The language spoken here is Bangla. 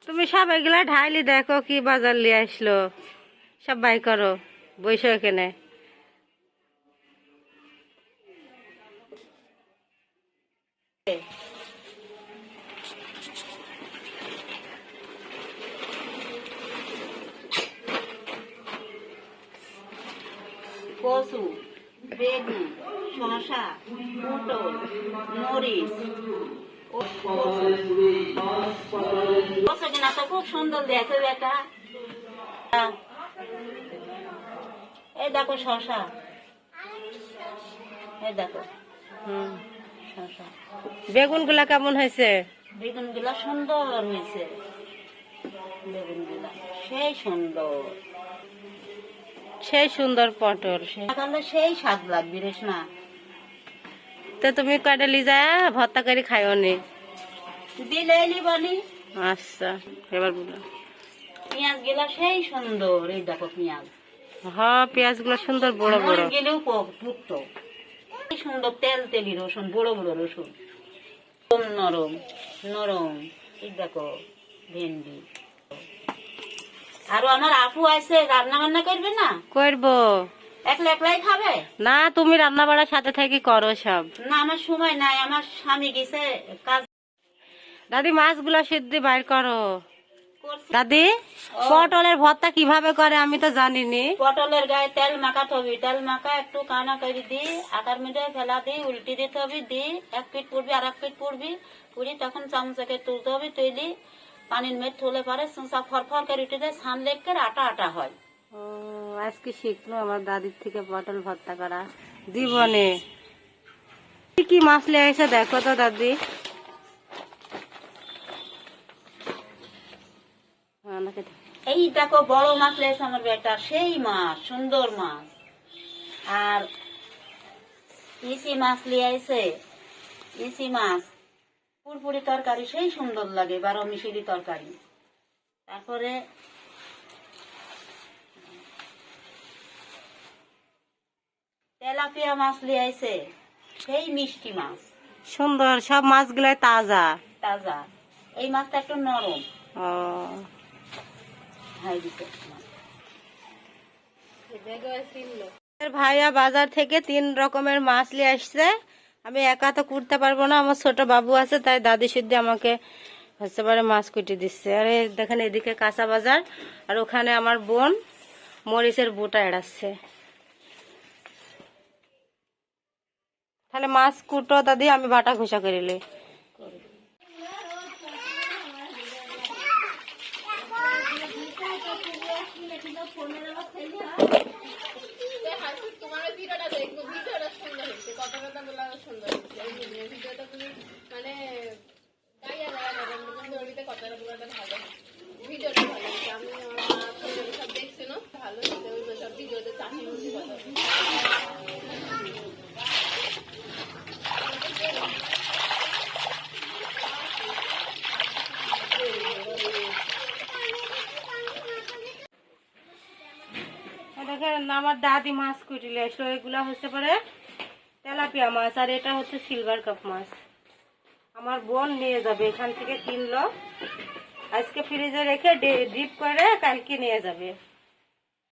তুমি সব এগুলা ঢাইলি দেখো কি বাজার নিয়ে আসলো, সব বাই করো, বইসো এখানে। কচু, বেগুন, শসা, পটল, মরিচ, কচু কিনা তো খুব সুন্দর দেখো বেটা। এই দেখো শসা, এই দেখো শসা। বেগুন গুলা কেমন হয়েছে? বেগুন গুলা সুন্দর হয়েছে, বেগুন গুলা সেই সুন্দর, সেই সুন্দর পটল, সেই স্বাদ লাগবে রেশমা। তো তুমি কয়টা লিজা ভর্তা করে খাইও নি? দিলে বলি। আচ্ছা, এবার বলো। পেঁয়াজ গুলা সেই সুন্দর, এই দেখো পেঁয়াজ। হ্যাঁ, পেঁয়াজ গুলো সুন্দর বড় বড়। গেলেও ঢুকতো, কি সুন্দর তেল তেলি রসুন, বড় বড় রসুন, নরম নরম। এই দেখো ভেন্ডি। আরো আমার আপু আছে, রান্না বান্না করবে না? করবো। একলা একলাই খাবে না, তুমি রান্না বাড়ার সাথে থেকে করো সব। না, আমার সময় নাই, আমার স্বামী গেছে কাজ। দাদি মাছগুলা সিদ্ধ বাইর করো। দাদি, পটলের ভর্তা কিভাবে করে আমি তো জানিনি। পটলের গায়ে তেল মাখাতে হবে, তেল মাখা একটু কানা করে দি, আটার মধ্যে ফেলা দি, উল্টি দিতে হবে, দি এক পিঠ পড়বি আর এক পিঠ পড়বি, পুরি তখন চামচাকে তুলতে হবে, তৈলি পানির মেঘ তুলে পরে সুসা ফরফর করে উঠে দেয়, ছান লেগে আটা আটা হয়। ও, আজকে শিখলো আমার দাদির থেকে পটল ভর্তা করা। জীবনে কি কি মাছ লিয়ে এসে দেখো তো দাদি। এই দেখো বড় মাছ লেগেছে আমার বেটা, সেই মাছ, সুন্দর মাছ। আর ইসি মাছ লিয়ে আইছে, ইসি মাছ পুরপুরি তরকারি সেই সুন্দর লাগে, 12 মিশিরি তরকারি। তারপরে তেলাপিয়া মাছ লিয়ে আইছে, সেই মিষ্টি মাছ, সুন্দর। সব মাছগুলাই তাজা তাজা। এই মাছটা একটু নরম। ও, ভাইয়া বাজার থেকে 3 রকমের মাছ নিয়ে আসছে। আমি একা তো করতে পারবো না, আমার ছোট বাবু আছে, তাই দাদি সিদ্ধ আমাকে হচ্ছে পারে মাছ কুটি দিচ্ছে। আর দেখেন এদিকে কাঁচা বাজার, আর ওখানে আমার বোন মরিচের বোটা এড়াচ্ছে। তাহলে মাছ কুটো দাদি, আমি বাটা ঘষা করিলে। দেখেন আমার দাদি মাছ কুটিলে আসলো। এগুলা হচ্ছে পরে তেলাপিয়া মাছ, আর এটা হচ্ছে সিলভার কাপ মাছ। আমার বোন নিয়ে যাবে, এখান থেকে কিনলো, আজকে ফ্রিজে রেখে ডিপ করে কালকে নিয়ে যাবে।